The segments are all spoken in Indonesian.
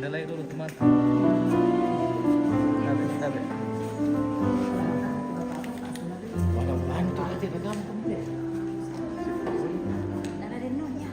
Sandalay dulu teman. Tabe. Mudah-mudahan itu nanti gampang deh. Nana renungnya.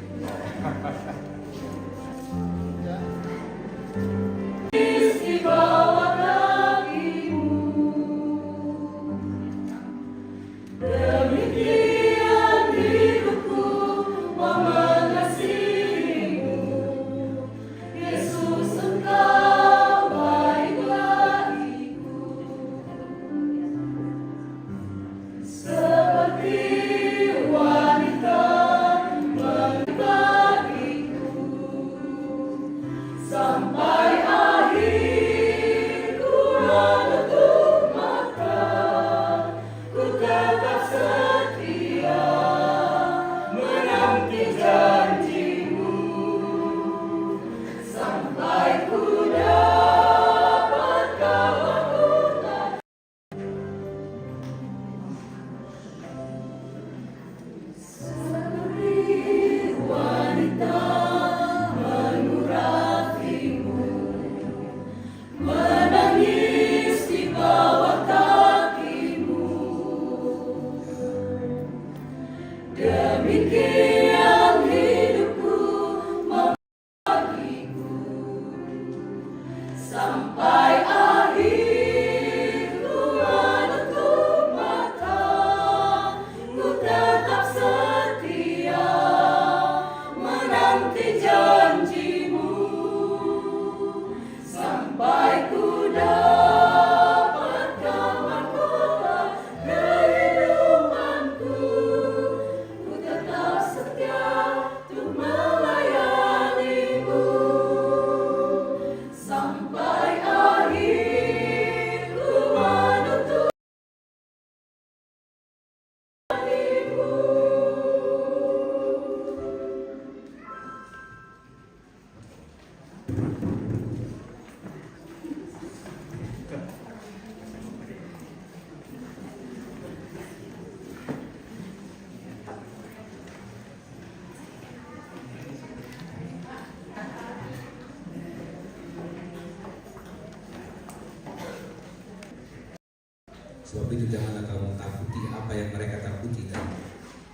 Sebab itu janganlah kamu takuti apa yang mereka takuti, dan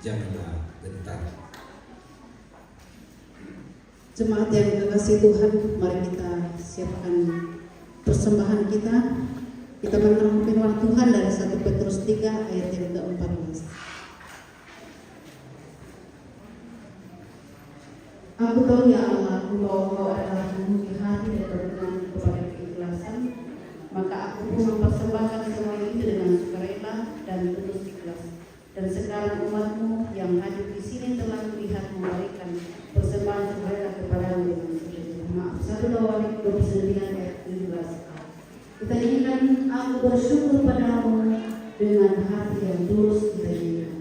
janganlah gentar. Jemaat yang dikasihi Tuhan, mari kita siapkan persembahan kita. Kita mendengar firman Tuhan dari 1 Petrus 3 ayat yang ke-14. Aku tahu ya Allah, bahwa Engkau adalah penuh hati dan berkenan kepada keikhlasan, maka aku pun mempersembahkan semua itu dengan sukarela dan tulus ikhlas. Dan sekarang umatmu yang hadir di sini telah melihat memberikan persembahan sukarela kepadamu dengan sujud. Maaf, 1 Tawarik 29 ayat 17. Kita nyanyikan, aku bersyukur padamu dengan hati yang tulus kita nyanyikan.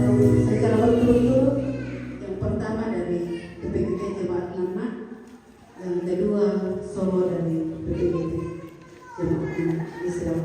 kemudian secara berturut-turut, yang pertama dari PPGT Jemaat Lama, yang kedua solo dari PPGT Jemaat Lama Islam.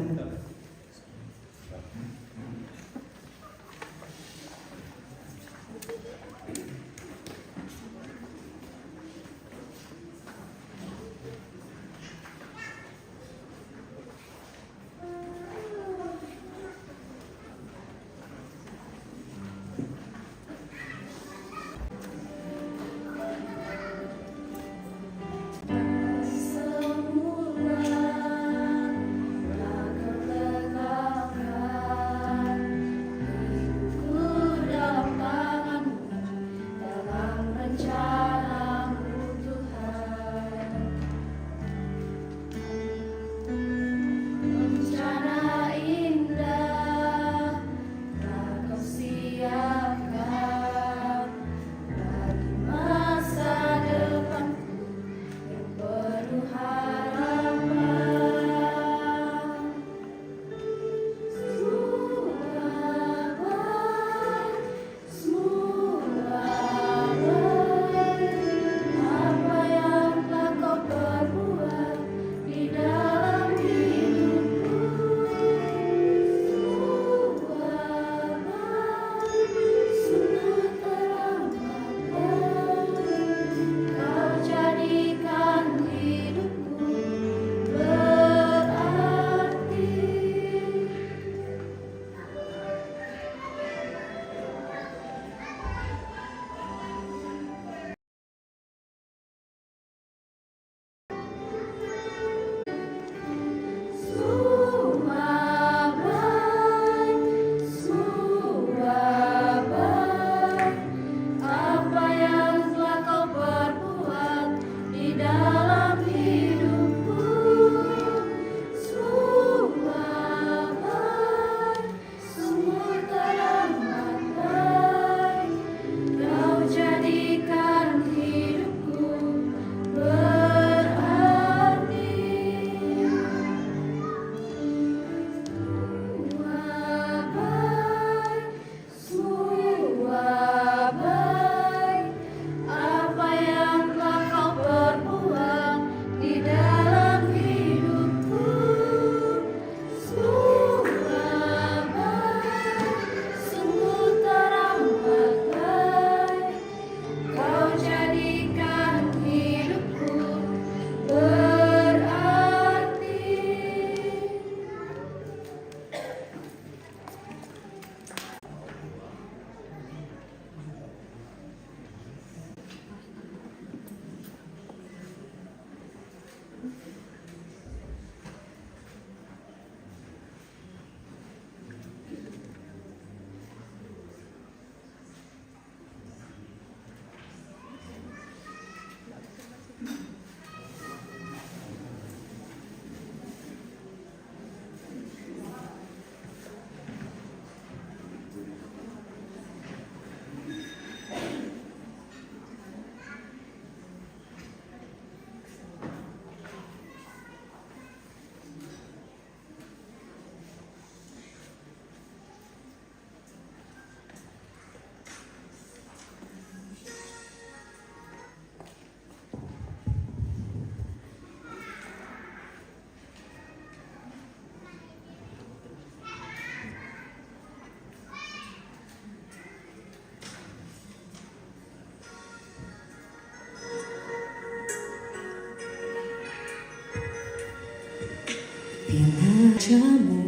Wajahmu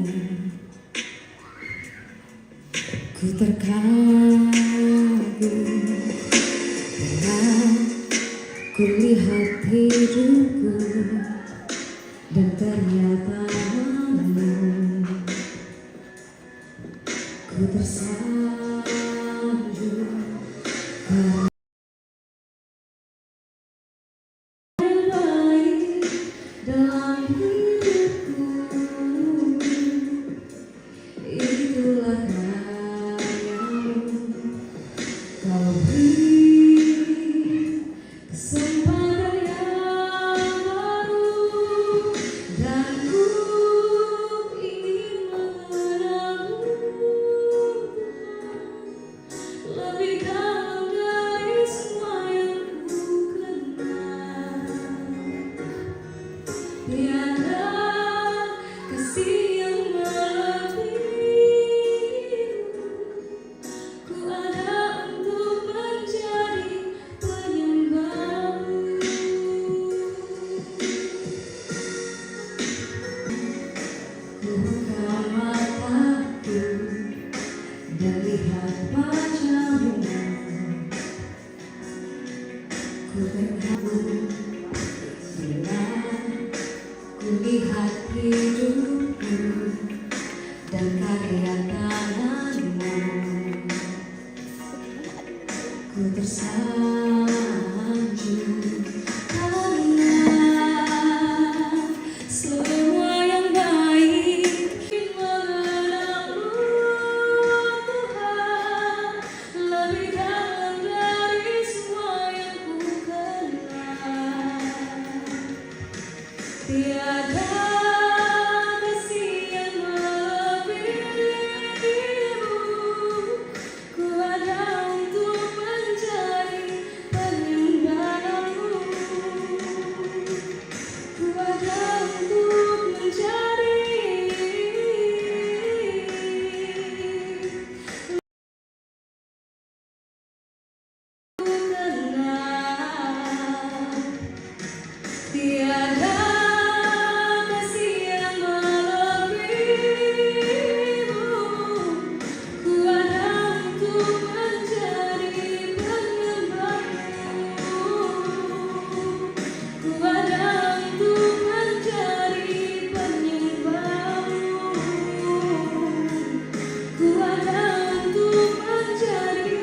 ku terkagum bila ku lihat hidupku dan ternyata ku tersanjung karena baik dalam hidupku. Itulah karyamu, kau beri kesempatan yang baru dan ku ingin mengenalmu. lihat tanganmu, ku tersanjung karena semua yang baik mengenangmu Tuhan, lebih dalam dari semua yang ku kenal. Tiada kasih yang melebihimu, ku ada untuk menjadi penyembahmu, ku ada untuk menjadi kenal. Tiada kasih yang melebihimu, ku ada untuk menjadi penyembahmu, ku ada untuk menjadi penyembahmu, ku ada untuk menjadi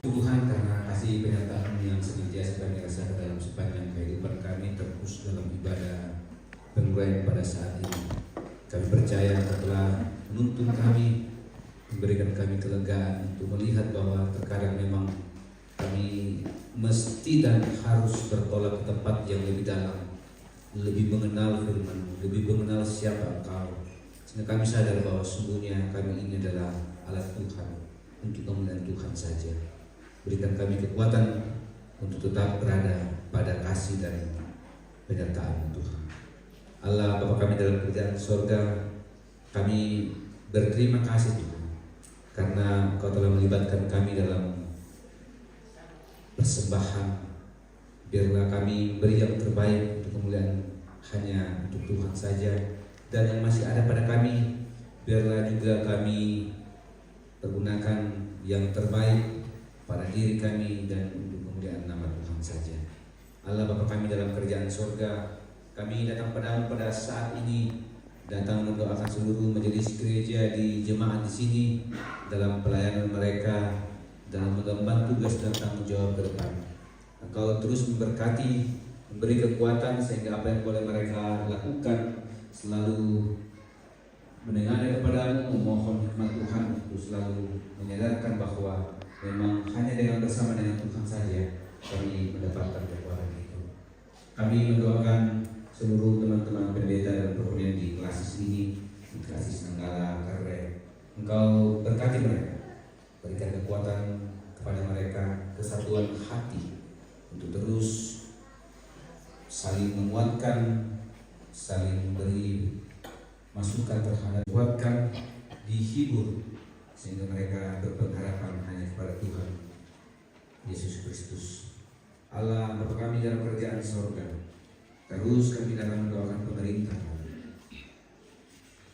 Tuhan, karena kasih penyertaan yang senantiasa kami rasakan dalam sepanjang kehidupan kami, terkhusus dalam ibadah penguraian pada saat ini. Kami percaya Engkau telah menuntun kami, memberikan kami kelegaan untuk melihat bahwa terkadang memang kami mesti dan harus bertolak ke tempat yang lebih dalam, lebih mengenal firman, lebih mengenal siapa Engkau, sehingga kami sadar bahwa sungguhnya kami ini adalah alat Tuhan untuk kemuliaan Tuhan saja. Berikan kami kekuatan untuk tetap berada pada kasih dan penyertaan Tuhan. Allah Bapa kami dalam kerajaan sorga, kami berterima kasih Tuhan, karena Engkau telah melibatkan kami dalam persembahan. Biarlah kami beri yang terbaik untuk kemuliaan hanya untuk Tuhan saja, dan yang masih ada pada kami, biarlah juga kami pergunakan yang terbaik pada diri kami dan untuk kemuliaan nama Tuhan saja. Allah Bapa kami dalam kerajaan sorga, kami datang padamu pada saat ini, datang mendoakan seluruh majelis gereja di jemaat di sini dalam pelayanan mereka, dalam mengemban tugas dan tanggung jawab ke depan. Engkau terus memberkati, memberi kekuatan sehingga apa yang boleh mereka lakukan selalu mendengar kepadamu, memohon hikmat Tuhan untuk selalu menyadarkan bahwa memang hanya dengan bersama dengan Tuhan saja kami mendapatkan kekuatan itu. Kami mendoakan seluruh teman-teman pendeta dan perkuliahan di klasis ini, di klasis Nanggala, Karre. Engkau berkati mereka, berikan kekuatan kepada mereka, kesatuan hati untuk terus saling menguatkan, saling memberi masukan terhadap, kuatkan, dihibur, sehingga mereka berpengharapan hanya kepada Tuhan Yesus Kristus. Allah Bapa kami dalam kerajaan sorga, terus kami dalam mendoakan pemerintah.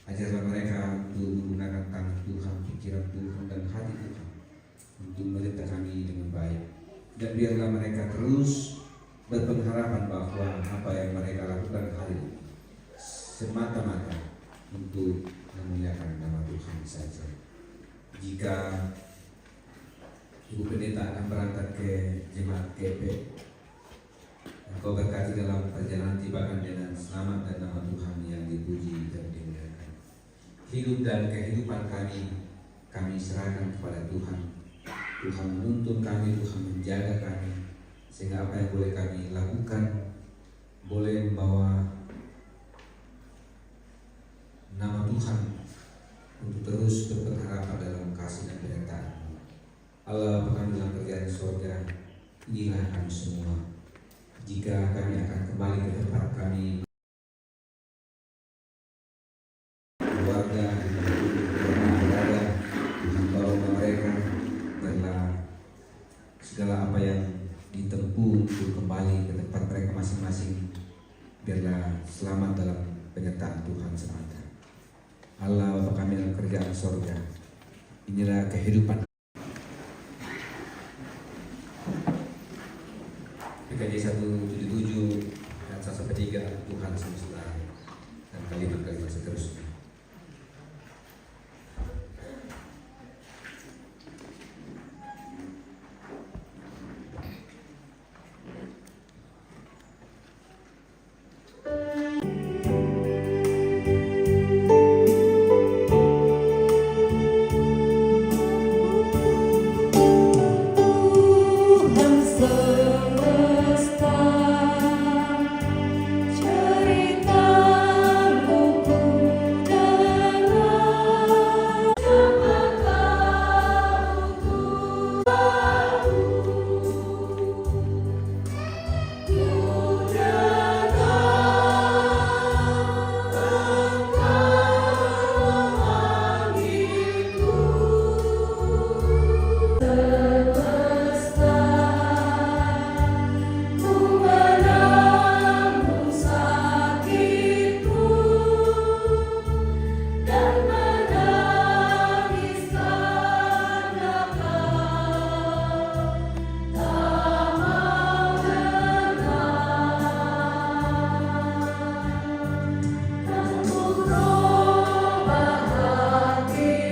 Ajarlah mereka untuk menggunakan tangan Tuhan, pikiran Tuhan, dan hati Tuhan untuk memerintah kami dengan baik. Dan biarlah mereka terus berpengharapan bahwa apa yang mereka lakukan hari ini semata-mata untuk memuliakan nama Tuhan saja. Jika Ibu Pendeta akan berangkat ke jemaat GP, Engkau berkati dalam perjalanan tibakan dengan selamat dan nama Tuhan yang dipuji dan dimuliakan. Hidup dan kehidupan kami serahkan kepada Tuhan. Tuhan menuntun kami, Tuhan menjaga kami, sehingga apa yang boleh kami lakukan boleh membawa nama Tuhan untuk terus berpengharapan dalam kasih dan penyertaan. Allah Bapa dalam kerajaan sorga, inilah kami semua. Jika kami akan kembali ke tempat kami, keluarga, berada, Tuhan tolong mereka, biarlah segala apa yang ditempuh untuk kembali ke tempat mereka masing-masing, biarlah selamat dalam penyertaan Tuhan semata. Allah Bapa kami dalam kerjaan sorga, inilah kehidupan. PKJ 177 dan 1 Tuhan semesta dan kalimat-kalimat seterusnya. Tuhan semesta, cerita buku dengar, siapa kau Tuhan, ku semesta, ku menanggung sakitku dan menangis karena kau tak mau dengar. Untuk obat hatimu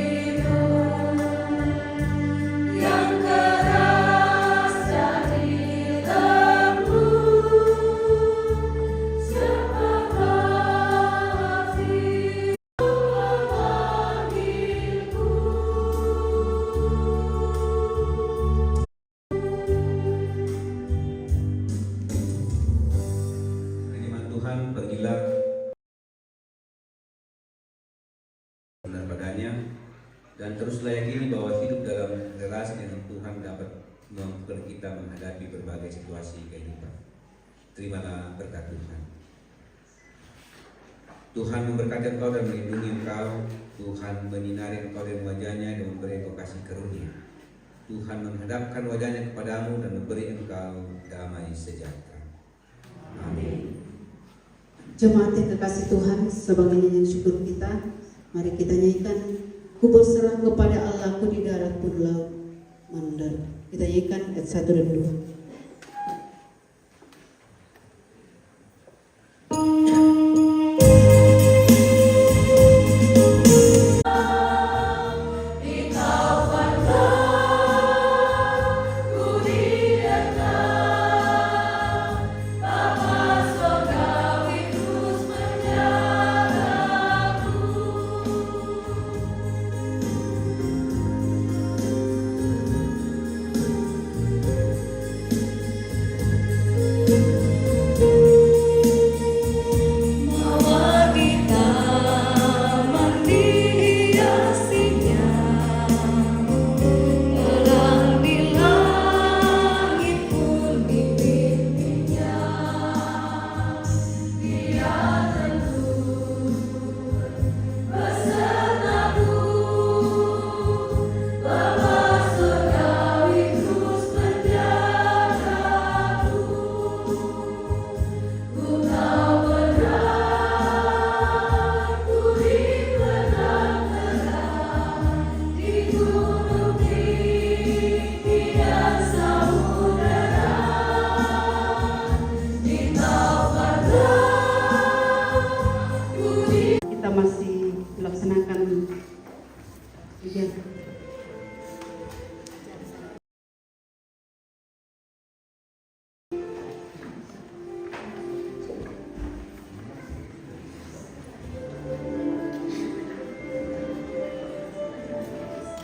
yang keras jadi lembut, siapa kasih memanggilku. Firman Tuhan, pergilah benar padanya dan teruslah yakini bahwa hidup dalam relasi dengan Tuhan dapat membuat kita menghadapi berbagai situasi kehidupan. Terimalah berkat Tuhan. Tuhan memberkati engkau dan melindungi engkau. Tuhan menyinari engkau dengan wajahnya dan memberi engkau kasih karunia. Tuhan menghadapkan wajahnya kepadamu dan memberi engkau damai sejahtera. Amin. Jemaat yang kekasih Tuhan, sebagai nyanyian syukur kita, mari kita nyanyikan Ku berserah kepada Allahku di darat pun laut mandar. Kita nyanyikan ayat 1 dan 2.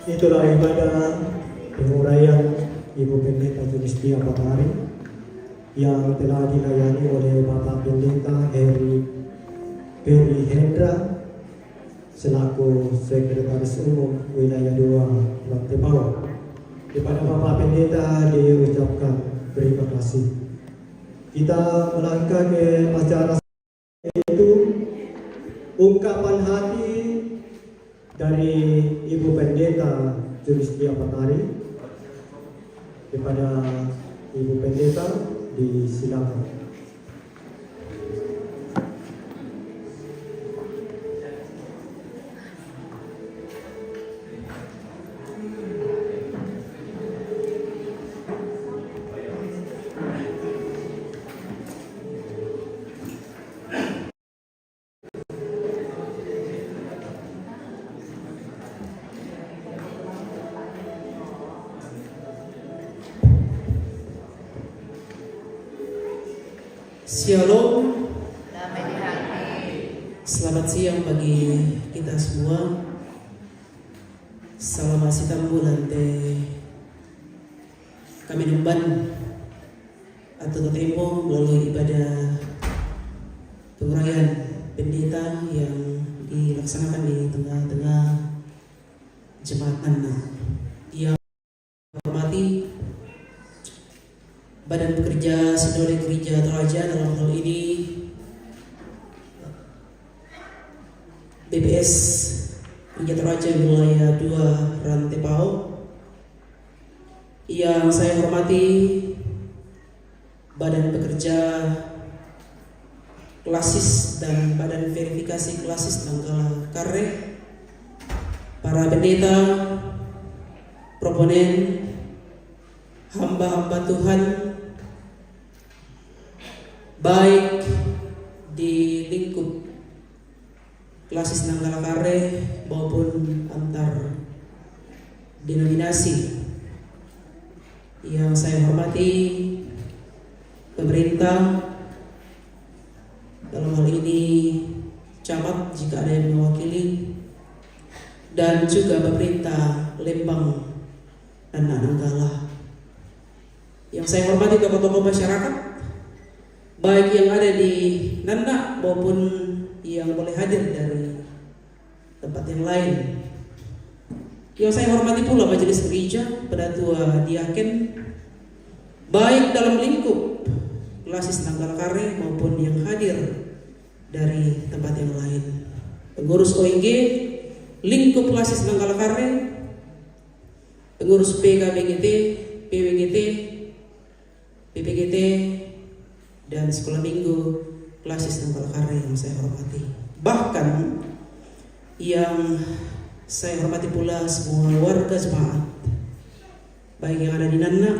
Itulah ibadah penguraian Ibu Pendeta Julistia Patari yang telah dilayani oleh Bapak Pendeta Heri Hendra selaku Sekretaris Umum Wilayah 2 Lantai Bawah. Kepada Bapak Pendeta diucapkan terima kasih. Kita melangkah ke acara itu ungkapan hati dari Ibu Pendeta Julistia Patari. Kepada Ibu Pendeta disilakan. Shalom, damai di hati. selamat siang bagi kita semua. Salam sitam bulan kami nemban atau tempo melalui ibadah pengurayan pendeta yang dilaksanakan di tengah-tengah jemaat Nana. Yang hormati Badan Pekerja Sinode Gereja Toraja, dalam hal ini BPS Gereja Toraja Wilayah 2 Rantepao. Yang saya hormati Badan Pekerja Klasis dan Badan Verifikasi Klasis Nanggala Karre, para pendeta, proponen, hamba-hamba Tuhan, baik di lingkup Klasis Nanggala Karre maupun antar denominasi. Yang saya hormati pemerintah, dalam hal ini camat jika ada yang mewakili, dan juga pemerintah Lembang dan Nanggala. Yang saya hormati tokoh-tokoh masyarakat, baik yang ada di Nanda maupun yang boleh hadir dari tempat yang lain. Yang saya hormati pula majelis gereja, pedatua diaken, baik dalam lingkup Klasis Nanggala Karre maupun yang hadir dari tempat yang lain. Pengurus OIG, lingkup Klasis Nanggala Karre, pengurus PKBGT, PWGT, PPGT, dan sekolah minggu Klasis Nanggala Karre yang saya hormati. Bahkan yang saya hormati pula semua warga jemaat, baik yang ada di Nana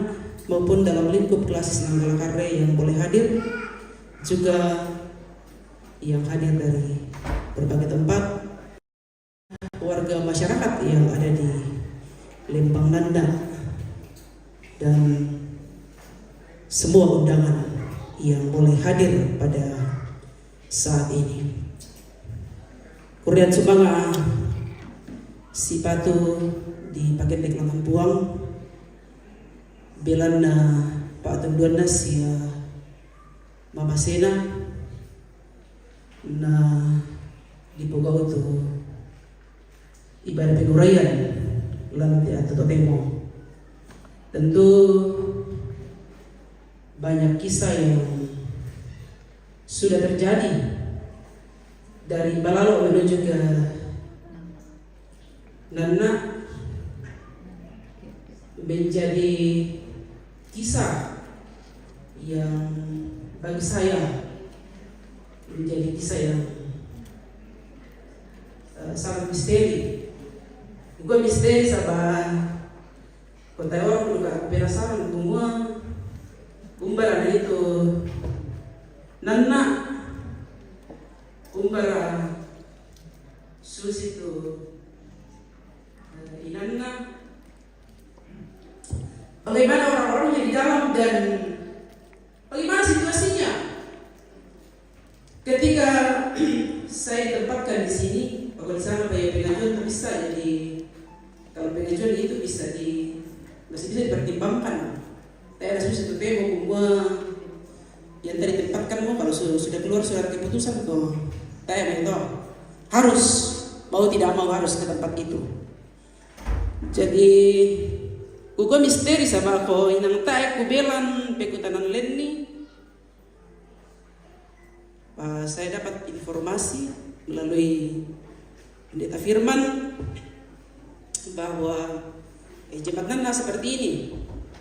maupun dalam lingkup Klasis Nanggala Karre yang boleh hadir, juga yang hadir dari berbagai tempat, warga masyarakat yang ada di Lembang Nanda, dan semua undangan yang boleh hadir pada saat ini. Kurian Subanga Sipatu di Paket Deklaman Puang Belanda Pak Tunduan Nasia Mama Sena na di Pogau itu ibadah pengurayan lantai atau temo. Tentu banyak kisah yang sudah terjadi dari Balalo menuju ke Nana, menjadi kisah yang bagi saya menjadi kisah yang sangat misteri. Gue misteri sama kota orang juga penasaran semua kumbara itu Nana kumbara susi itu inanna. Bagaimana orang-orang yang di dalam dan bagaimana situasinya ketika saya tempatkan di sini. Kalau di sana bayar pengajuan bisa, jadi kalau pengajuan itu masih bisa dipertimbangkan. Saya ada satu temo semua yang tadi tempatkan mau kalau sudah keluar surat keputusan tuh, saya minta harus mau tidak mau harus ke tempat itu. Jadi gua misteri sama aku inang taek kubelan pekutanan lenni. Saya dapat informasi melalui pendeta Firman bahwa jemaat Nana seperti ini,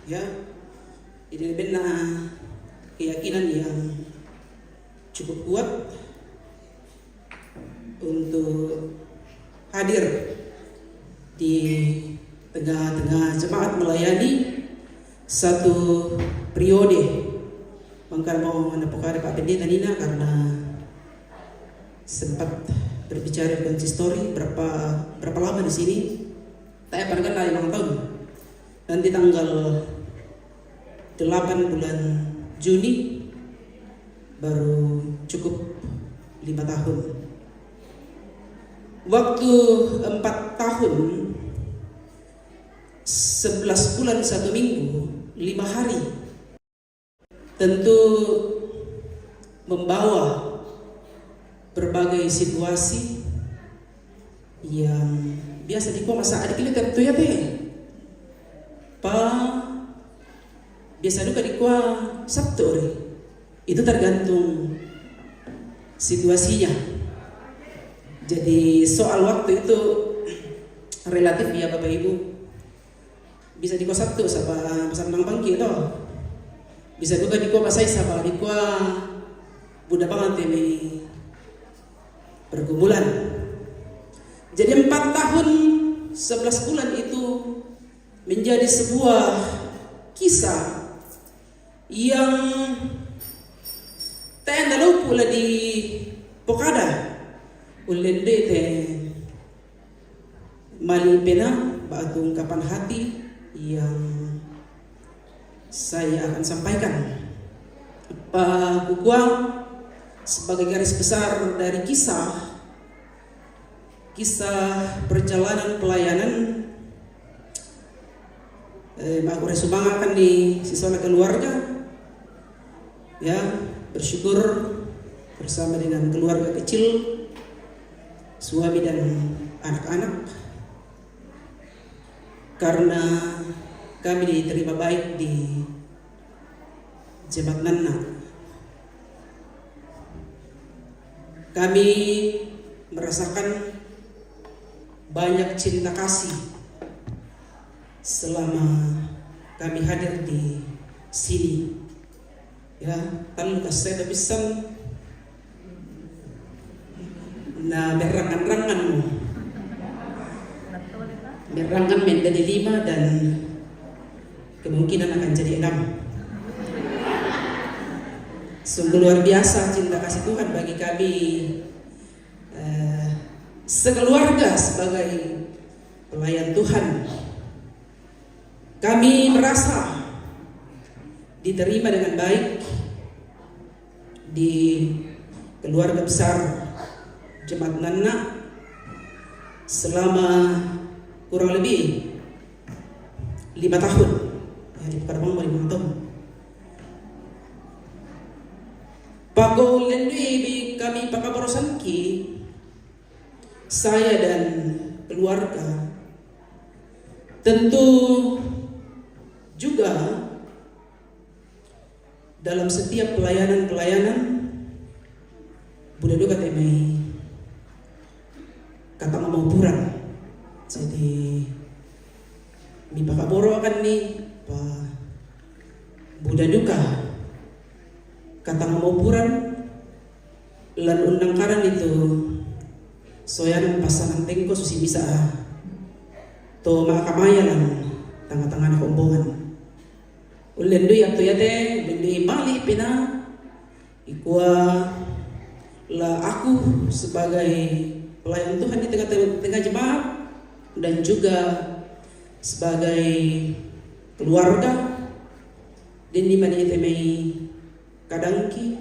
ya, ini benar keyakinan yang cukup kuat untuk hadir di tengah-tengah jemaat melayani satu periode. Maka mau menepukkan Pak Pendeta Nina karena sempat berbicara di konsistori berapa lama di sini. Saya pernah kan 5 tahun. Nanti tanggal 8 bulan Juni baru cukup 5 tahun. Waktu 4 tahun 11 bulan 1 minggu 5 hari tentu membawa berbagai situasi yang biasa di masa adik ini tentu ya teh biasa duka di Sabtu itu tergantung situasinya. Jadi soal waktu itu relatif ya Bapak Ibu. Bisa di Sabtu sama nang bangki itu. Bisa juga di masai sama di budak banget ini pergumulan. Jadi 4 tahun 11 bulan itu menjadi sebuah kisah yang tenda lo pula di Pokada ulende te malipena batu ungkapan hati yang saya akan sampaikan. Kukuang sebagai garis besar dari kisah perjalanan pelayanan aku resumangakan di siswa keluarga ya, bersyukur bersama dengan keluarga kecil, suami dan anak-anak, karena kami diterima baik di Jemaat Nanna. Kami merasakan banyak cinta kasih selama kami hadir di sini. Ya, tanpa saya bisa na berangan-rangan menjadi 5 dan kemungkinan akan jadi 6. Sungguh luar biasa cinta kasih Tuhan bagi kami sekeluarga sebagai pelayan Tuhan. Kami merasa diterima dengan baik di keluarga besar Jemaat Nanna selama kurang lebih 5 tahun. Ya, di Padang 5 tahun. Pagol lendi kami pakaborosanki, saya dan keluarga tentu juga dalam setiap pelayanan Buddha duka temai kata mamaupuran. Jadi di pakaboro kan nih Pak Buddha duka kata mamaupuran lan undang karan itu soyan pasangan tengko susi bisa to makamaya lan tengah-tengah kombongan ulen dui atau yate beli mali pina ikua la aku sebagai pelayan Tuhan di tengah jemaat dan juga sebagai keluarga dan di mana temai kadangki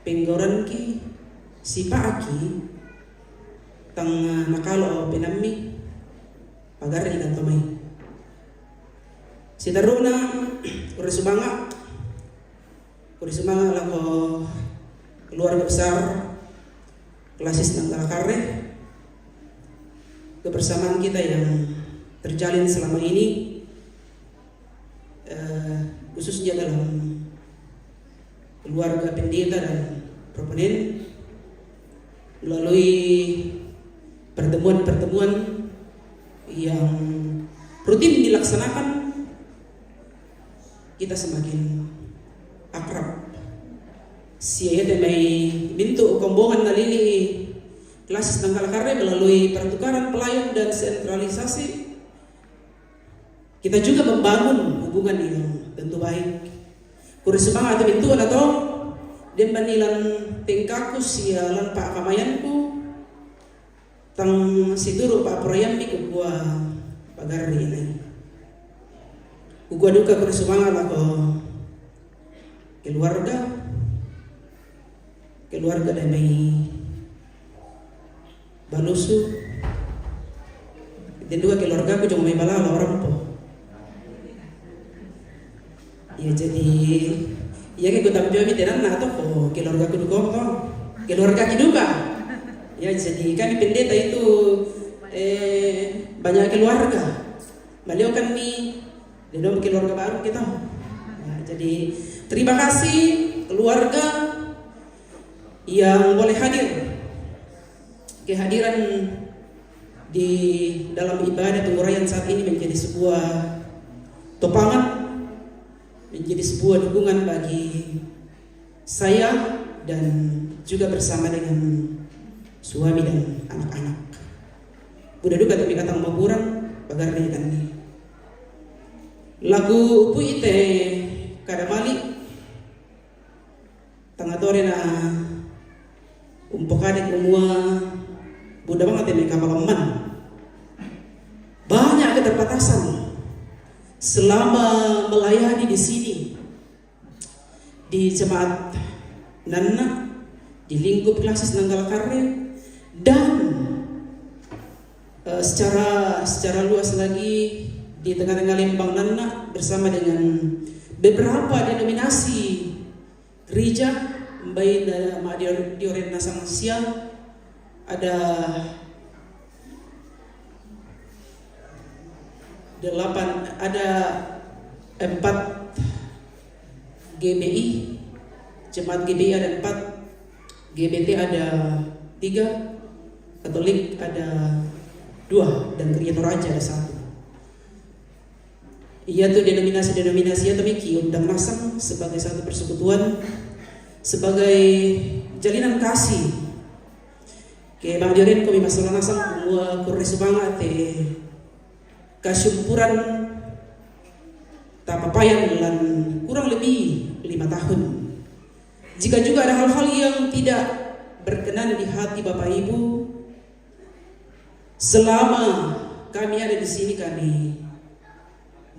penggoranki sipaaki tang nakalo pinami pagar ikan tomai si taruna kurisumanga lako keluarga besar klasis ng Kalakare, kebersamaan kita yang terjalin selama ini khususnya dalam keluarga pendeta dan proponen melalui pertemuan-pertemuan yang rutin dilaksanakan, kita semakin akrab. Siya may bintu kombongan nalili klasis ng Kalakare melalui pertukaran pelayan dan sentralisasi. Kita juga membangun hubungan yang tentu baik. Kurisumang atau bintuan atau din manilang tingkaku sialan pa kamayanku tang situro pa proyambi kugua pagari ini. Kugua duka kurisumang ako keluarga keluarga dari Balusu. Dan dua keluarga aku cuma may balala orang po. Ya jadi ya kayak gue tampil mi tenan na to po keluarga ku duko to. Keluarga kiduka. Ya jadi kan pendeta itu banyak keluarga. Beliau kan nih dalam keluarga baru kita. Ya, jadi terima kasih keluarga yang boleh hadir. Kehadiran di dalam ibadah pengurayan saat ini menjadi sebuah topangan, menjadi sebuah dukungan bagi saya dan juga bersama dengan suami dan anak-anak. Budak duka tapi katang maburan pagar kan ni. Lagu upu ite kada mali tangga tore na umpokade kumua budak banget ini kapalaman. Banyak keterbatasan selama melayani di sini di jemaat Nana di lingkup klasis Nanggala Karre dan secara luas lagi di tengah-tengah Lembang Nana bersama dengan beberapa denominasi gereja baik dari Dioren Nasang Siang ada 4 GBI, jemaat GBI ada 4, GBT ada 3, Katolik ada 2 dan Gereja Toraja ada 1. Iya tuh denominasi atau miki undang nasang sebagai satu persekutuan, sebagai jalinan kasih. Ke Bang Dioren kami masalah nasang kumua kurni semangat kasumpuran tapapayan lan kurang lebih 5 tahun. Jika juga ada hal-hal yang tidak berkenan di hati Bapak Ibu, selama kami ada di sini kami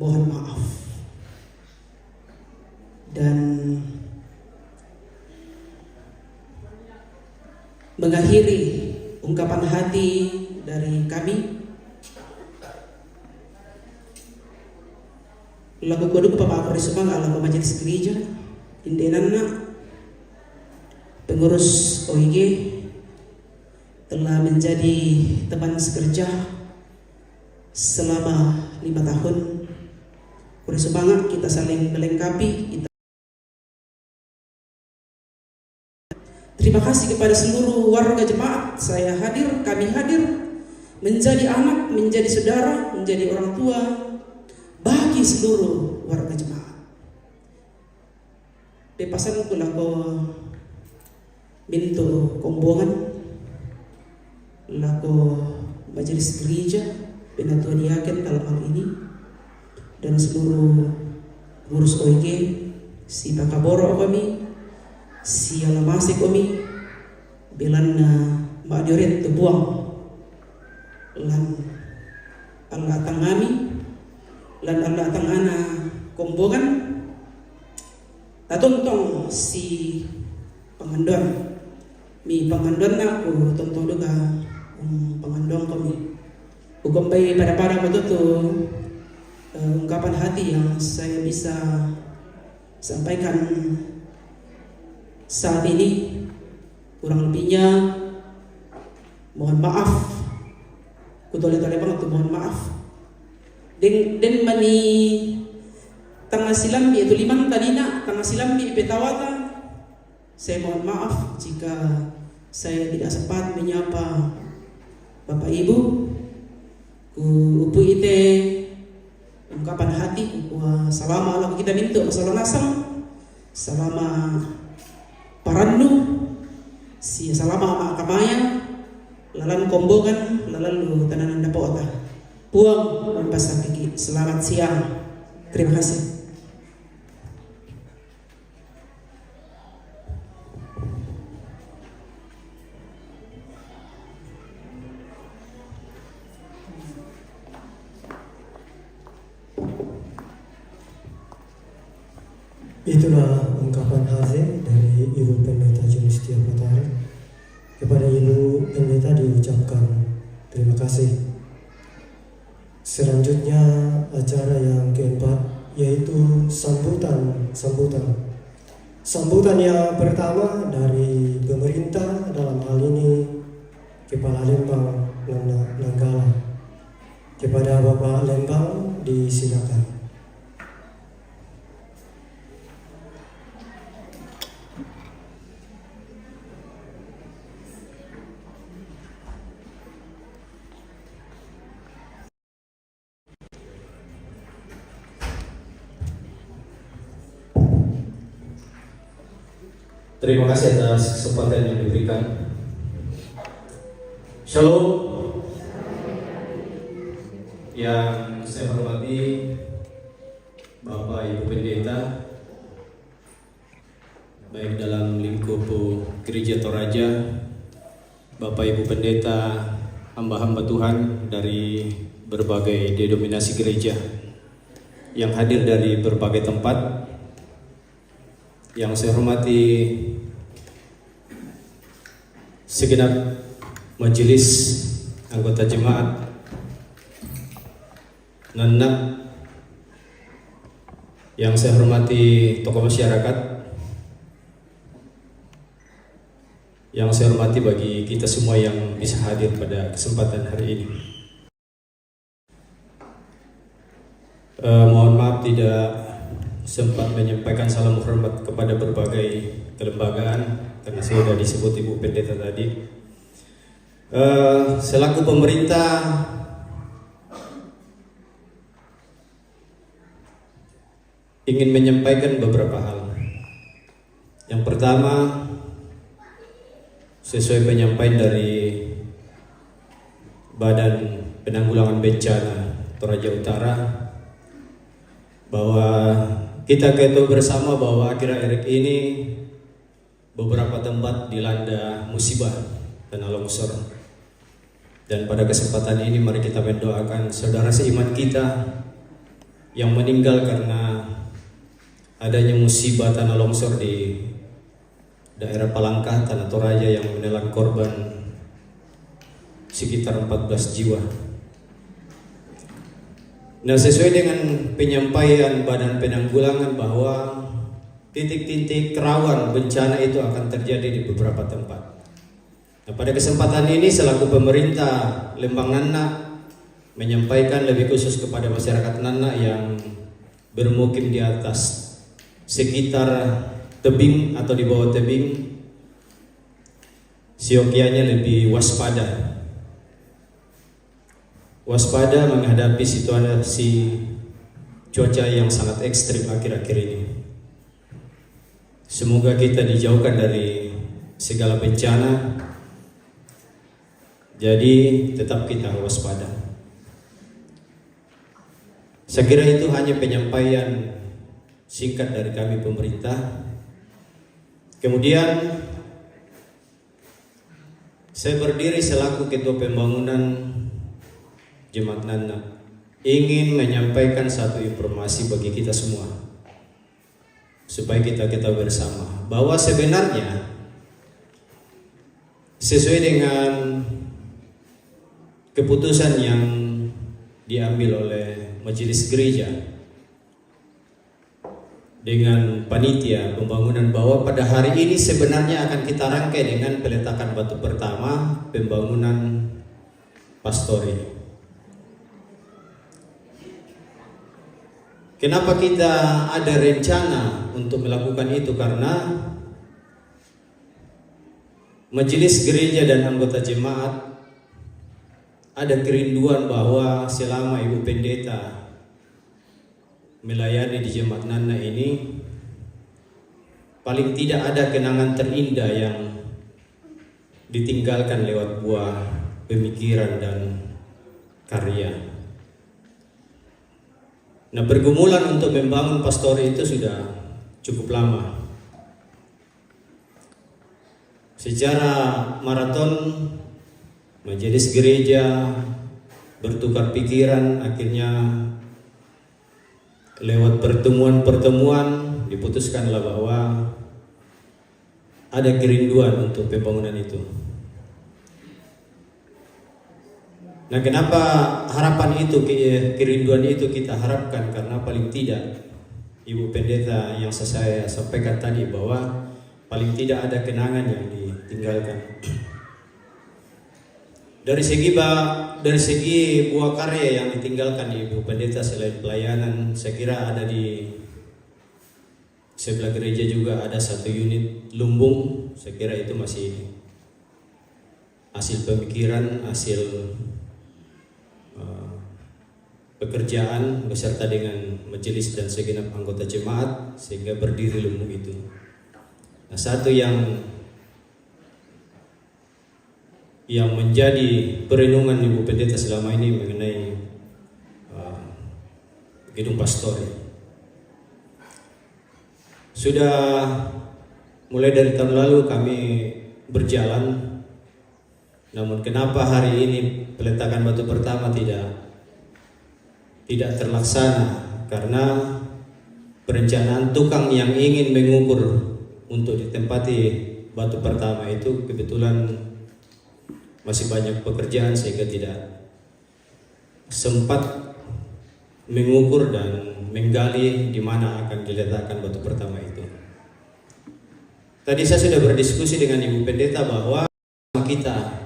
mohon maaf. Dan mengakhiri ungkapan hati dari kami, lagu kodok Bapak Kapolres Subang ala majelis gereja Indenana pengurus OIG telah menjadi teman sekerja selama 5 tahun. Kapolres Subang kita saling melengkapi. Terima kasih kepada seluruh warga jemaat. Saya hadir, kami hadir menjadi anak, menjadi saudara, menjadi orang tua bagi seluruh warga jemaat. Bepasan ko lako minto kombongan lako majelis gereja penatua diaken dalam hal ini dan seluruh pengurus OIG si Pakaboro kami si Alamasi kami belan Mbak Dioren tebuang lan Allah tangami lan Allah tangana kombongan tatontong si pangandon mi pangandon na ko tontong duga pangandon kami ugombay pada matuto ungkapan hati yang saya bisa sampaikan saat ini. Kurang lebihnya mohon maaf, kutole-tole banget tuh mohon maaf. Den mani tangga silambi itu 5 tanina tangga silambi petawata. Saya mohon maaf jika saya tidak sempat menyapa Bapak Ibu. Upu ite ungkapan hati salama ala kita minta masalah nasang salama parannu si salama makamaya lalan kombongan lalu tananan dapota puang membasa kiki. Selamat siang, terima kasih. Itulah ungkapan hati dari Ibu Pendeta Junis Setia Pratari. Kepada Ibu Pendeta diucapkan terima kasih. Selanjutnya acara yang keempat yaitu sambutan yang pertama dari pemerintah, dalam hal ini Kepala Lembang Nanggala. Kepada Bapak Lembang disilakan. Terima kasih atas kesempatan yang diberikan. Shalom. Yang saya hormati Bapak Ibu Pendeta, baik dalam lingkup Gereja Toraja, Bapak Ibu Pendeta, hamba-hamba Tuhan dari berbagai denominasi gereja yang hadir dari berbagai tempat. Yang saya hormati segenap majelis anggota jemaat Nanna, yang saya hormati tokoh masyarakat, yang saya hormati bagi kita semua yang bisa hadir pada kesempatan hari ini. Mohon maaf tidak sempat menyampaikan salam hormat kepada berbagai kelembagaan karena saya sudah disebut Ibu Pendeta tadi. Selaku pemerintah ingin menyampaikan beberapa hal. Yang pertama, sesuai penyampaian dari Badan Penanggulangan Bencana Toraja Utara, bahwa kita ketahui bersama bahwa akhir-akhir ini beberapa tempat dilanda musibah tanah longsor. Dan pada kesempatan ini mari kita mendoakan saudara seiman kita yang meninggal karena adanya musibah tanah longsor di daerah Palangka, Tanah Toraja, yang menelan korban sekitar 14 jiwa. Nah, sesuai dengan penyampaian Badan Penanggulangan bahwa titik-titik rawan bencana itu akan terjadi di beberapa tempat. Nah, pada kesempatan ini selaku pemerintah Lembang Nanna menyampaikan lebih khusus kepada masyarakat Nanna yang bermukim di atas sekitar tebing atau di bawah tebing, siokianya lebih waspada menghadapi situasi cuaca yang sangat ekstrim akhir-akhir ini. Semoga kita dijauhkan dari segala bencana, jadi tetap kita waspada. Saya kira itu hanya penyampaian singkat dari kami pemerintah. Kemudian saya berdiri selaku Ketua Pembangunan Jemaat Nanna, ingin menyampaikan satu informasi bagi kita semua supaya kita bersama bahwa sebenarnya sesuai dengan keputusan yang diambil oleh majelis gereja dengan panitia pembangunan, bahwa pada hari ini sebenarnya akan kita rangkai dengan peletakan batu pertama pembangunan pastori. Kenapa kita ada rencana untuk melakukan itu? Karena majelis gereja dan anggota jemaat ada kerinduan bahwa selama Ibu Pendeta melayani di Jemaat Nanna ini, paling tidak ada kenangan terindah yang ditinggalkan lewat buah pemikiran dan karya. Nah, pergumulan untuk membangun pastori itu sudah cukup lama. Secara maraton, majelis gereja bertukar pikiran, akhirnya lewat pertemuan-pertemuan diputuskanlah bahwa ada kerinduan untuk pembangunan itu. Nah, kenapa harapan itu, kerinduan itu kita harapkan? Karena paling tidak Ibu Pendeta yang saya sampaikan tadi bahwa paling tidak ada kenangan yang ditinggalkan. Dari segi buah karya yang ditinggalkan Ibu Pendeta selain pelayanan, saya kira ada di sebelah gereja juga ada satu unit lumbung. Saya kira itu masih hasil pemikiran, hasil pekerjaan beserta dengan majelis dan segenap anggota jemaat sehingga berdiri lumbung itu. Nah, satu yang menjadi perenungan Ibu Pendeta selama ini mengenai gedung pastori. Sudah mulai dari tahun lalu kami berjalan, namun kenapa hari ini peletakan batu pertama tidak terlaksana? Karena perencanaan tukang yang ingin mengukur untuk ditempati batu pertama itu kebetulan masih banyak pekerjaan sehingga tidak sempat mengukur dan menggali di mana akan diletakkan batu pertama itu. Tadi saya sudah berdiskusi dengan Ibu Pendeta bahwa kita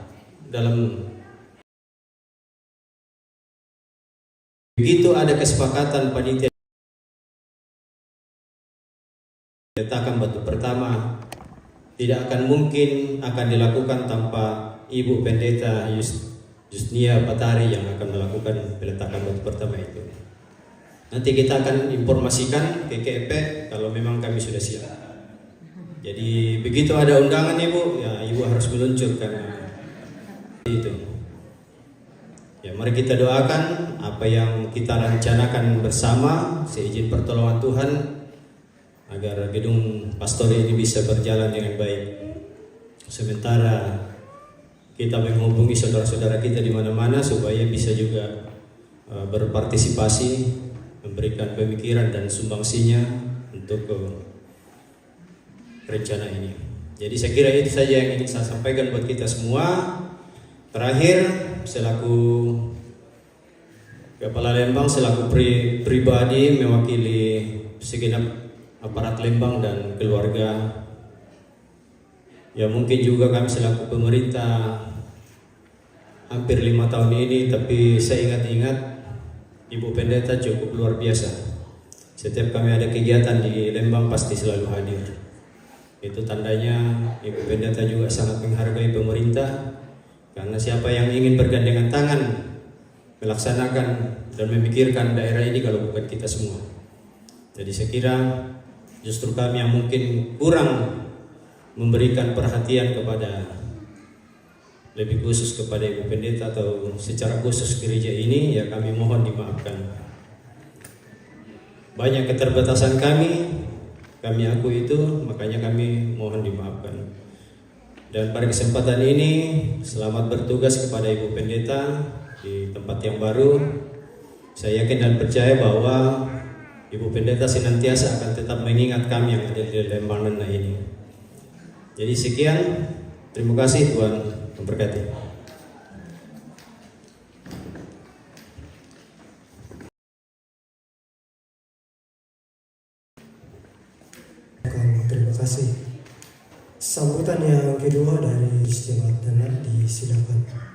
dalam begitu ada kesepakatan panitia letakkan batu pertama, tidak akan mungkin akan dilakukan tanpa Ibu Pendeta Yusnia Patari yang akan melakukan peletakan batu pertama itu. Nanti kita akan informasikan ke KEP kalau memang kami sudah siap. Jadi begitu ada undangan Ibu, ya Ibu harus meluncurkan itu. Ya, mari kita doakan apa yang kita rencanakan bersama seizin pertolongan Tuhan agar gedung pastori ini bisa berjalan dengan baik. Sementara kita menghubungi saudara-saudara kita di mana-mana supaya bisa juga berpartisipasi, memberikan pemikiran dan sumbangsinya untuk rencana ini. Jadi saya kira itu saja yang ingin saya sampaikan buat kita semua. Terakhir, selaku Kepala Lembang, selaku pribadi mewakili segenap aparat Lembang dan keluarga, ya mungkin juga kami selaku pemerintah hampir 5 tahun ini, tapi saya ingat-ingat Ibu Pendeta cukup luar biasa. Setiap kami ada kegiatan di Lembang pasti selalu hadir. Itu tandanya Ibu Pendeta juga sangat menghargai pemerintah, karena siapa yang ingin bergandengan tangan melaksanakan dan memikirkan daerah ini kalau bukan kita semua. Jadi saya kira justru kami yang mungkin kurang memberikan perhatian kepada, lebih khusus kepada Ibu Pendeta atau secara khusus gereja ini, ya kami mohon dimaafkan. Banyak keterbatasan kami akui itu, makanya kami mohon dimaafkan. Dan pada kesempatan ini selamat bertugas kepada Ibu Pendeta di tempat yang baru. Saya yakin dan percaya bahwa Ibu Pendeta senantiasa akan tetap mengingat kami yang ada di Lembang Nena ini. Jadi sekian, terima kasih, Tuhan memberkati. Terima kasih. Sambutan yang kedua dari Jemaat Nena disilakan.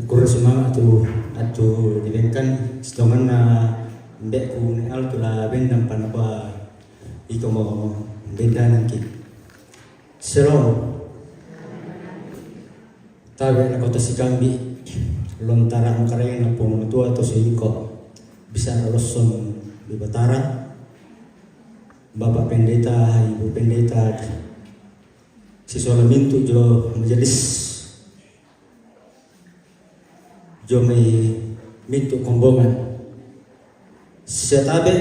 Kurang semangat tu dibengkan setongan na mbek ku ni al tu la bendam panapa iko mo benda nanti sero tabe na kota sikambi lontara ang karaya na pumutua to sa iko bisa loson di Batara. Bapak Pendeta, Ibu Pendeta, si Solamintu jo majelis jo may mintu kombongan siya tabi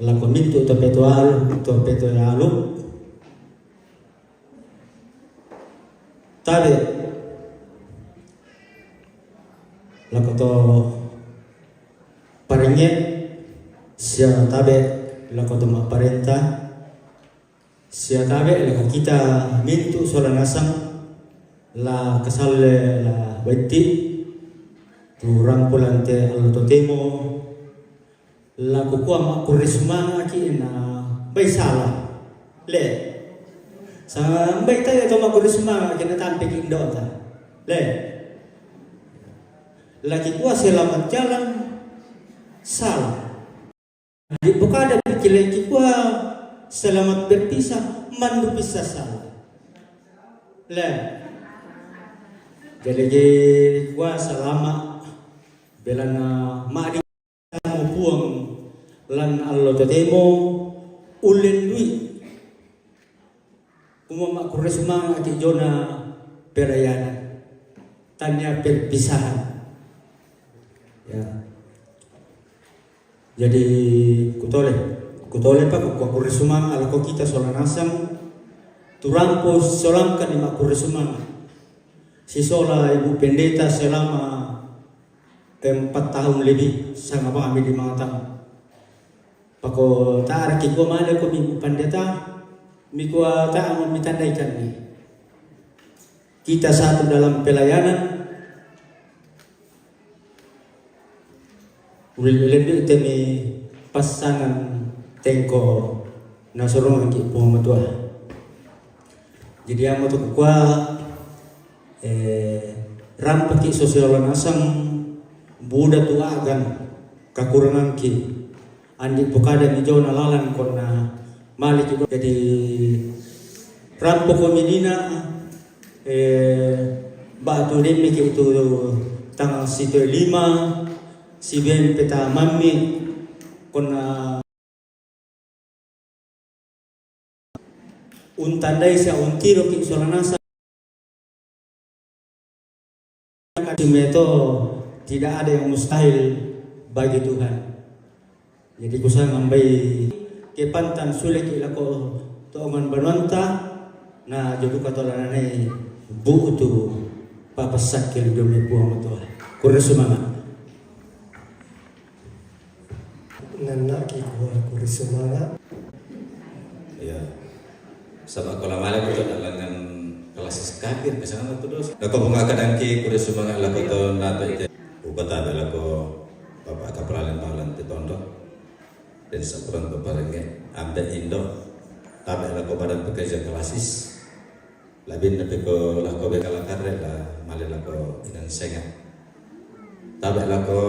lako mintu to peto alu tabi lakoto paringet sia tabe lakoto mak parenta sia tabe laka kita mintu sola nasang la kasalle la baitti tu rampulante allo totemo la kukua mak kurisma ki na bai salah le sampai tayo to mak kurisma ki na tampik indo ta le lagi kuah selamat jalan salah di buka ada pikir lagi kuah selamat berpisah man berpisah salah le jadi kuah selama belana mak di mau buang lan allo totemo ulen lui mak kuresma ati jona perayaan tanya perpisahan. Ya. Jadi kutole pak ku resumang ala ko kita solanasang turampo solamkan lima ku resumang si sola ibu pendeta selama 4 tahun lebih sama kami di Mangatang. Pako taar ki ko mana ko ibu pendeta miku ta mitandaikan ni kita satu dalam pelayanan lebih temi pasangan tengko nasorong ki po matua. Jadi amo tu kwa rampaki sosial nasang buda tu agan kakurangan ki andi pokada mi jona lalan kona malik juga jadi rampok komedina batu demi ki itu tanggal 5 si ben peta mami kona untandai sa untiro ki solanasa meto tidak ada yang mustahil bagi Tuhan. Jadi kusang ngambai kepantan sulit ilako toongan banwanta na jodu katolanane bu tu papasak kil demi buang Tuhan. Kuresumanga Nana ki kuah semangat. Ya. Sama kalau malam itu dalangan kelas kafir kesana terus. Lako pengakadan ki kudu semangat lako to nato ite. Ubata lako Bapak Kapralan Malan Titondo. Dan sapuran bebarenge ambe Indo. Tabe lako badan pekerja kelasis. Labin nepe ko lako bekalakar la male lako inan sengat. Tabe lako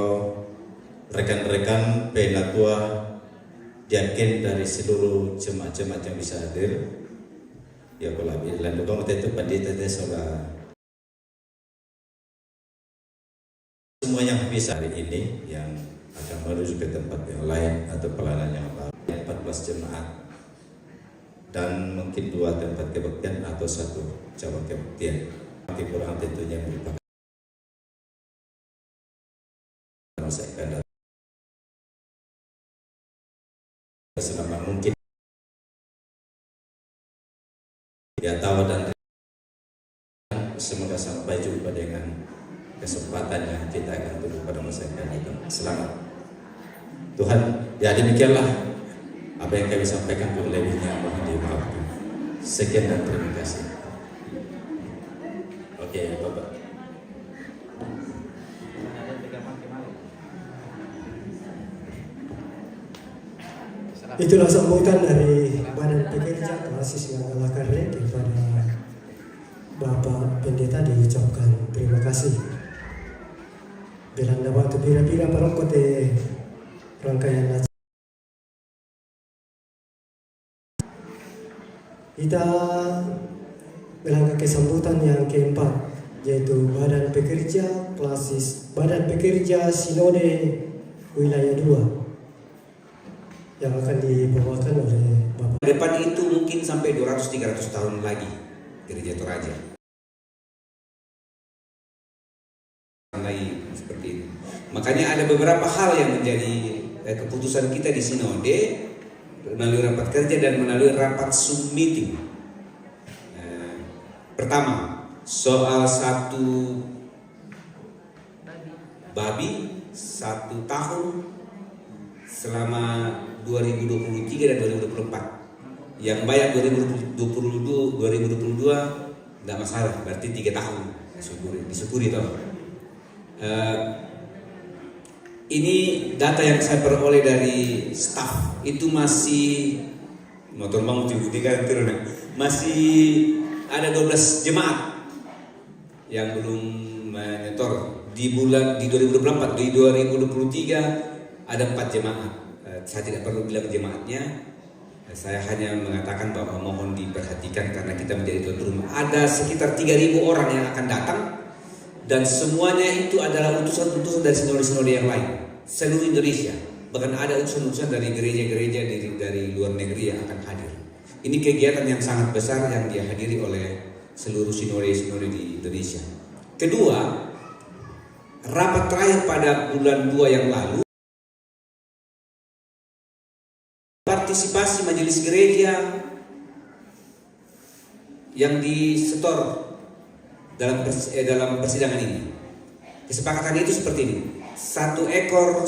rekan-rekan penatua yakin dari seluruh jemaat-jemaat yang bisa hadir ya kalau bilang dukung itu pandita sola semua yang bisa hari ini yang akan menuju ke tempat yang lain atau pelayanan yang baru 14 jemaat dan mungkin 2 tempat kebaktian atau 1 cabang kebaktian nanti kurang tentunya merupakan masa akan selama mungkin ya tahu dan semoga sampai jumpa dengan kesempatan yang kita akan tunggu pada masa yang akan datang. Selamat Tuhan, ya demikianlah apa yang kami sampaikan, kurang-lebihnya mohon dimaafkan. Sekian dan terima kasih. Oke, Bapak. Itulah sambutan dari Badan Pekerja Kelas Ngalakarre kepada Bapak Pendeta diucapkan terima kasih. Bilang dapat bira-bira parongkote rangkaian acara. Kita bilang ke sambutan yang keempat, yaitu Badan Pekerja Klasis Badan Pekerja Sinode Wilayah 2 yang akan dibawakan oleh Bapak. Depan itu mungkin sampai 200-300 tahun lagi gereja Toraja. Lagi seperti itu. Makanya ada beberapa hal yang menjadi keputusan kita di Sinode melalui rapat kerja dan melalui rapat Zoom meeting. Pertama, soal satu babi 1 tahun selama 2023 dan 2024. Yang bayar 2022 tidak masalah, berarti 3 tahun disyukuri toh. Ini data yang saya peroleh dari staff itu masih motor bangun masih ada 12 jemaat yang belum menyetor di 2024. Di 2023 ada 4 jemaat. Saya tidak perlu bilang jemaatnya, saya hanya mengatakan bahwa mohon diperhatikan karena kita menjadi tuan rumah. Ada sekitar 3.000 orang yang akan datang dan semuanya itu adalah utusan-utusan dari sinode-sinode yang lain seluruh Indonesia. Bahkan ada utusan-utusan dari gereja-gereja dari luar negeri yang akan hadir. Ini kegiatan yang sangat besar yang dihadiri oleh seluruh sinode-sinode di Indonesia. Kedua, rapat terakhir pada bulan 2 yang lalu, partisipasi majelis gereja yang disetor dalam persidangan ini. Kesepakatan itu seperti ini: 1 ekor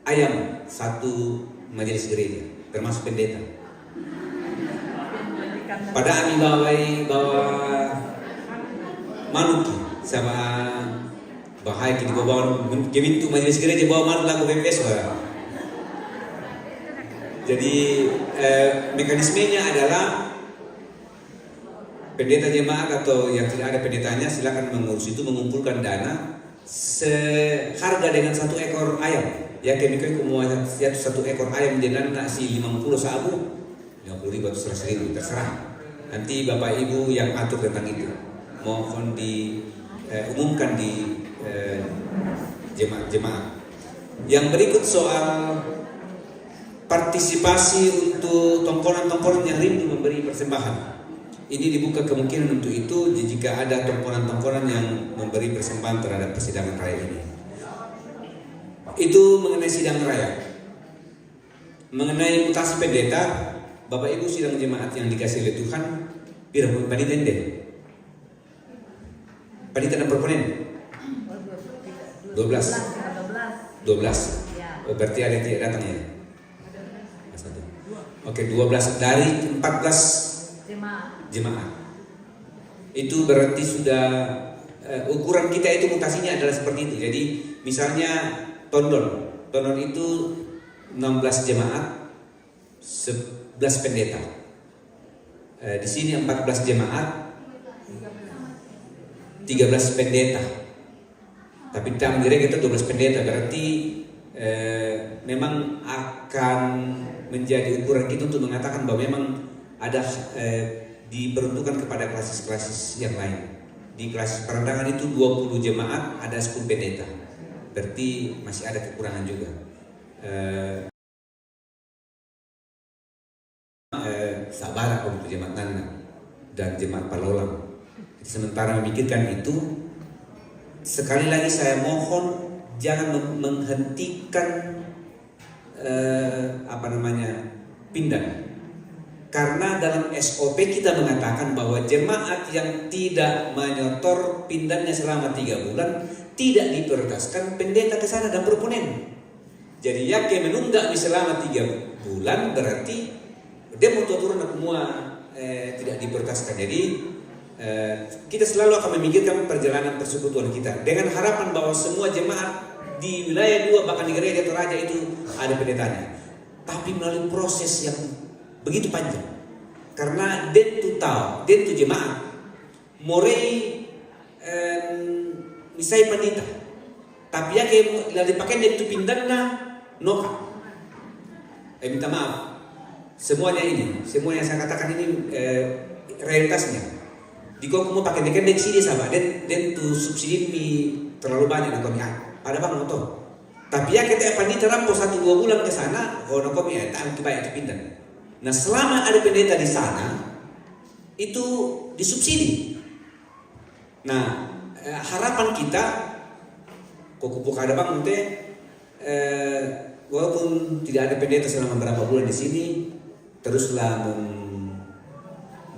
ayam 1 majelis gereja, termasuk pendeta. Pada kami bawa manuki sama bahaya kita bawa kemintu majelis gereja bawa manuk laku PPS. Jadi mekanismenya adalah pendeta jemaat atau yang tidak ada pendetanya silakan mengurus itu, mengumpulkan dana seharga dengan 1 ekor ayam. Ya kami mau 1 ekor ayam dengan nasi 50 sabu 50.000 atau 100.000 terserah. Nanti Bapak Ibu yang atur tentang itu. Mohon diumumkan di jemaat. Yang berikut soal partisipasi untuk tongkonan-tongkonan yang rindu memberi persembahan. Ini dibuka kemungkinan untuk itu jika ada tongkonan-tongkonan yang memberi persembahan terhadap persidangan raya ini. Itu mengenai sidang raya. Mengenai mutasi pendeta, Bapak Ibu sidang jemaat yang dikasih oleh Tuhan, pirang paniten deh. Panitia dan proponen 12. Oh, berarti ada yang tidak datang ya? Oke, 12 dari 14 jemaat. Itu berarti sudah ukuran kita itu mutasinya adalah seperti itu. Jadi misalnya Tondon itu 16 jemaat, 11 pendeta. Di sini 14 jemaat, 13 pendeta. Tapi dalam diri kita 12 pendeta, berarti memang akan menjadi ukuran kita untuk mengatakan bahwa memang ada diperuntukkan kepada klasis-klasis yang lain. Di klasis perendangan itu 20 jemaat, ada 10 pendeta. Berarti masih ada kekurangan juga. Sabara untuk jemaat Nana dan jemaat Palolang. Sementara memikirkan itu, sekali lagi saya mohon jangan menghentikan pindah. Karena dalam SOP kita mengatakan bahwa jemaat yang tidak menyetor pindahnya selama 3 bulan tidak diprioritaskan pendeta ke sana dan proponen. Jadi yakin menunda selama 3 bulan berarti dia mau turun semua tidak diprioritaskan. Jadi kita selalu akan memikirkan perjalanan persekutuan kita dengan harapan bahwa semua jemaat di wilayah 2 bahkan di gereja Toraja itu ada pendetanya. Tapi melalui proses yang begitu panjang. Karena den tu jemaat morei misai panita. Tapi ya kayak lagi pakai den tu pindahna noka. Minta maaf. Semuanya semua yang saya katakan ini realitasnya. Di kau mau pakai den sini sama den tu subsidi mi terlalu banyak atau ada bang motor. Tapi ya kita pandita rampo 1-2 bulan ke sana, kalau kami tak banyak pindah. Nah selama ada pendeta di sana itu disubsidi. Nah harapan kita, kok ada bang walaupun tidak ada pendeta selama berapa bulan di sini, teruslah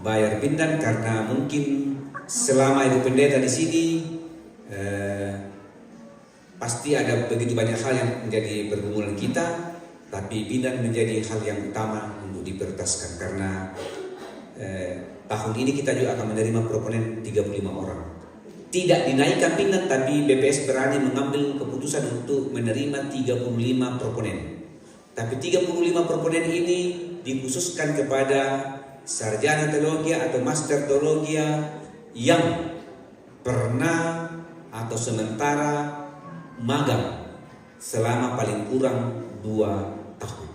membayar pindah karena mungkin selama itu pendeta di sini Pasti ada begitu banyak hal yang menjadi pergumulan kita, tapi bidan menjadi hal yang utama untuk diprioritaskan karena tahun ini kita juga akan menerima proponen 35 orang. Tidak dinaikkan bidan, tapi BPS berani mengambil keputusan untuk menerima 35 proponen. Tapi 35 proponen ini dikhususkan kepada sarjana teologi atau master teologi yang pernah atau sementara magang selama paling kurang 2 tahun.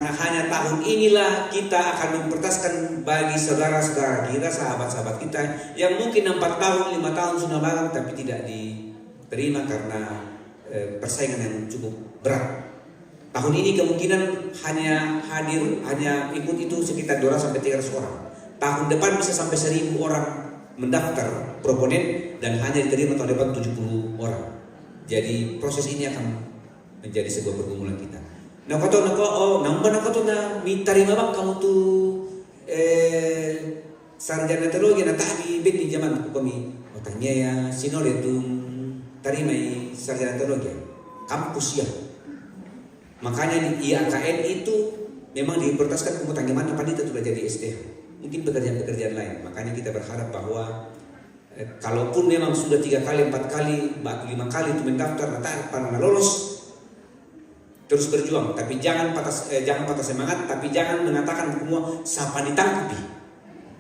Nah, hanya tahun inilah kita akan memprioritaskan bagi saudara-saudara kita, sahabat-sahabat kita yang mungkin 4 tahun, 5 tahun sudah magang tapi tidak diterima karena persaingan yang cukup berat. Tahun ini kemungkinan hanya ikut itu sekitar 200-300 orang. Tahun depan bisa sampai 1.000 orang mendaftar proponen dan hanya diterima tahun depan 70 orang. Jadi proses ini akan menjadi sebuah pergumulan kita. Nah, nambah na mintarima bang kamu tuh sarjana teologi na tadi beti zaman kami tanya ya sinole tuh tarima sarjana teologi kampus ya. Makanya di IAKN itu memang diprioritaskan kemudian mana pandita sudah jadi SDH. Mungkin pekerjaan-pekerjaan lain. Makanya kita berharap bahwa kalaupun memang sudah 3 kali, 4 kali, 5 kali itu mendaftar, para lolos, terus berjuang. Tapi jangan patah semangat, tapi jangan mengatakan semua siapa ditangkupi.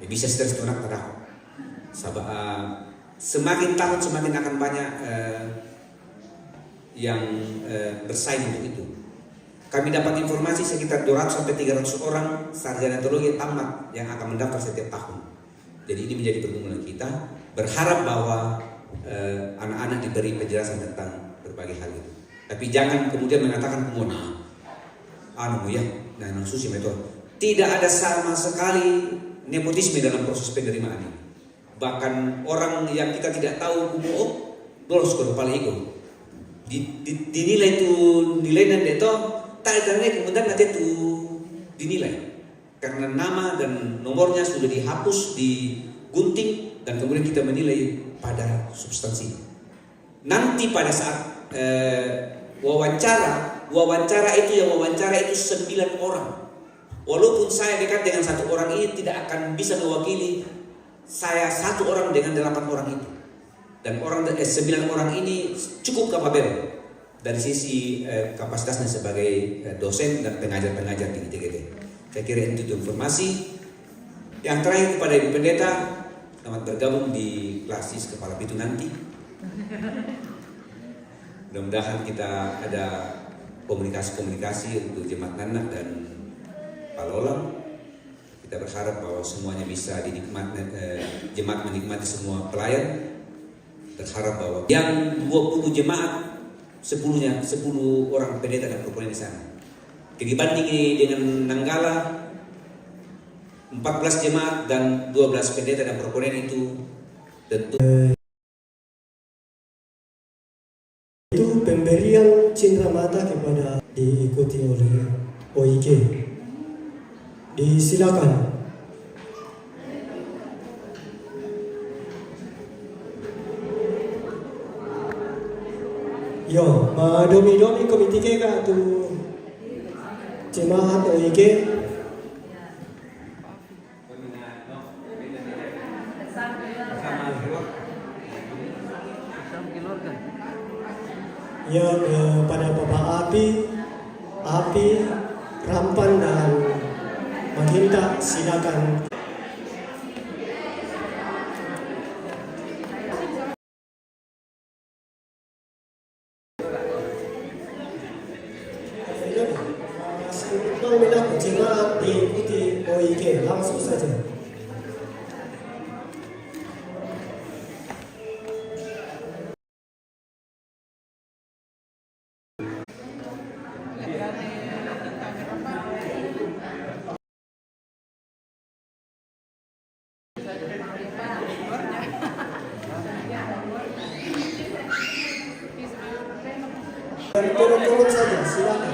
Bisa stres tunak pada semakin tahun semakin akan banyak yang bersaing untuk itu. Kami dapat informasi sekitar 200-300 orang sarjana teologi tamat yang akan mendaftar setiap tahun. Jadi ini menjadi pergumulan kita. Berharap bahwa anak-anak diberi penjelasan tentang berbagai hal itu. Tapi jangan kemudian mengatakan susi metode. Tidak ada sama sekali nepotisme dalam proses penerimaan ini. Bahkan orang yang kita tidak tahu lolos ke kepala ego. Dinilai itu nilainya itu tak ada kemudian nanti itu dinilai karena nama dan nomornya sudah dihapus, digunting dan kemudian kita menilai pada substansi. Nanti pada saat wawancara itu 9 orang. Walaupun saya dekat dengan 1 orang ini tidak akan bisa mewakili saya 1 orang dengan 8 orang itu. Dan 9 orang ini cukup kapabel dari sisi kapasitasnya sebagai dosen dan pengajar-pengajar di TGT. Saya kira itu informasi. Yang terakhir kepada Ibu Pendeta, selamat bergabung di klasis Kepala Pitu nanti. Mudah-mudahan kita ada komunikasi untuk Jemaat Nanak dan Palolang. Kita berharap bahwa semuanya bisa jemaat menikmati semua pelayan. Berharap bahwa yang 20 jemaat 10 orang pendeta dan proponen di sana. Dibanding dengan Nanggala 14 jemaat dan 12 pendeta dan proponen itu tentu itu pemberian cindera mata kepada diikuti oleh OIG. Disilakan. Yo, domi komite ka tu jemaat OIG. Ya, pada Bapak Api, Rampan dan Maginda silakan. Jemaat diikuti OIG langsung saja. Turun saja, silakan.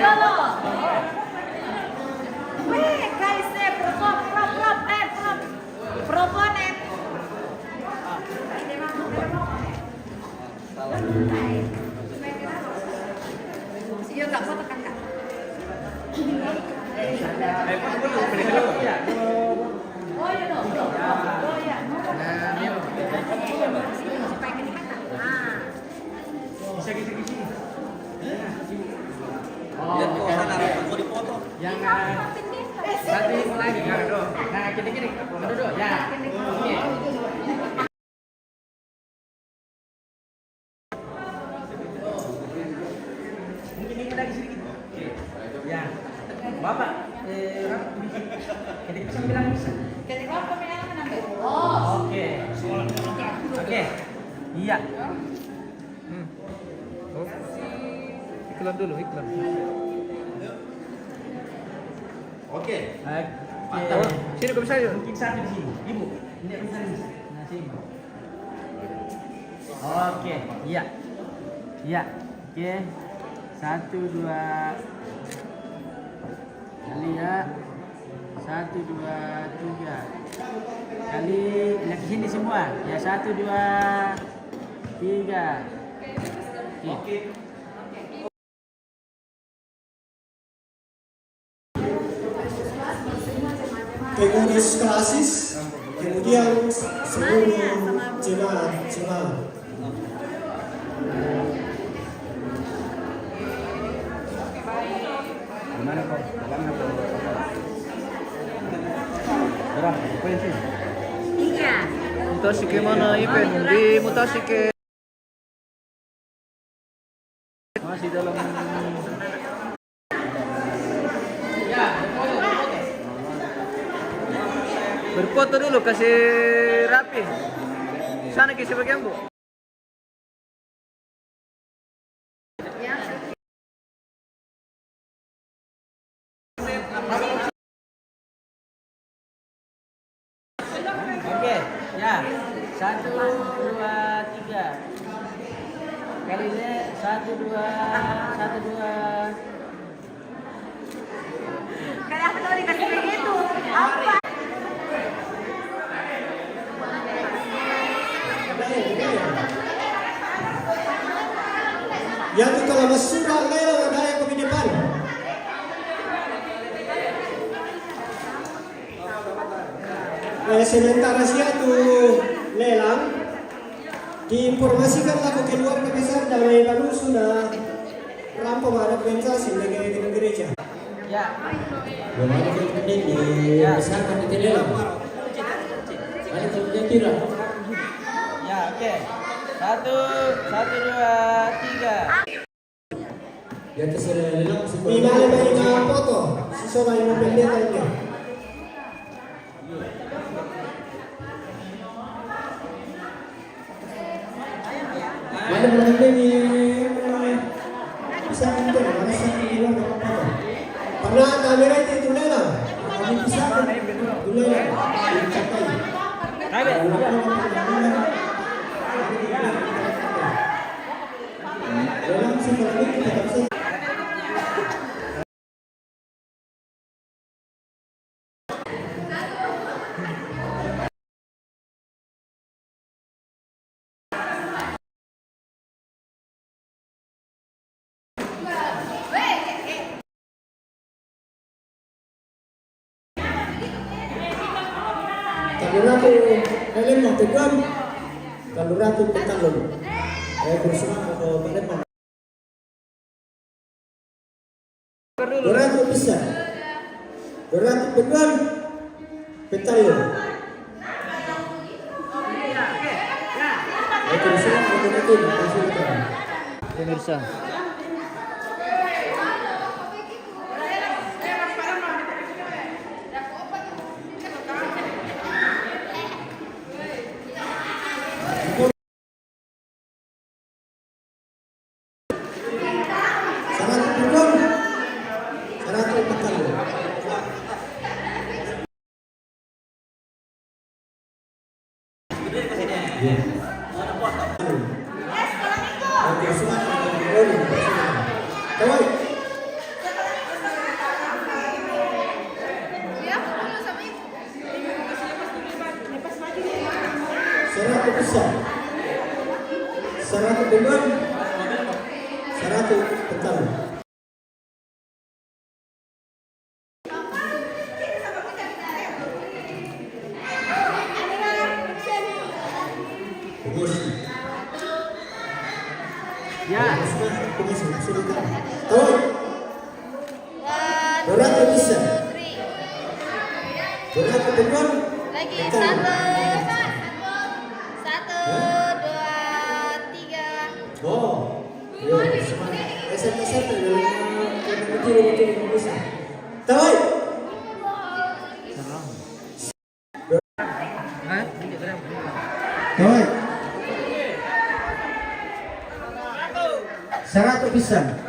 dulu. Weh, guys, proponen. Iya, Kak, foto kan, Kak. Oh, iya dong. Oh, iya. Supaya kelihatan. Nah. Yang nanti lagi kan do. Nah, gini-gini. Do, ya. Oke. Mungkin ini lagi sedikit. Oke. Ya. Bapak, jadi bisa bilang bisa. Ketika pemindahan nanti. Oke. Oke. Iya. Oh. Iklan dulu, iklan. Oke. Oke. Sini kau bisa mungkin satu di sini. Ibu, ini bisa di sini. Nah, sini. Oke, iya. Iya. Oke. 1 2 kali ya. 1 2 3 kali lihat sini semua ya. 1 2 3. Oke. Pengurus klasis, kemudian seluruh jemaat. Gimana kok? Berapa? Poin sih. 3. Mutasi ke mana event? Di mutasi ke masih dalam ya, berfoto dulu, kasih rapi. Sana ke sebagian, Bu. Oke, ya. 1 2 3 kali ini 1 2 1 2. Kayak aku tahu dikasih begitu. Apa? Yang itu kalau sudah lelang ada yang ke depan. Sementara siatu lelang, diinformasikan laku keluarga besar dan lalu sudah rampung ada organisasi dengan gereja. Ya. Belum ada kemudian dibesarkan di lelang. Ada kemudian kira. Ya, oke. 1 2 3. Di atas lelang Minale baik foto, siswa yang pendeta ini. Ada berapa ini? Bisa mungkin, mana sih bilang apa? Pernah kamera itu lelang, kami bisa itu lelang, lelang seperti itu tetap saja. Kaluratu Palembang Teguan, Kaluratu Petalun. Bersama ke Palembang. Kaluratu bisa. Kaluratu Teguan, Petalun. Bersama ke Palembang. Pemirsa. kedua. Saratu pertama. Promosi. Ya. Promosi. Tahu? Berapa bisa? Berapa kedua? Lagi Pertama. satu, dua, tiga. Oh, iya. Satu betul bisa. Tahu? Hah? Tahu? 100 bisa.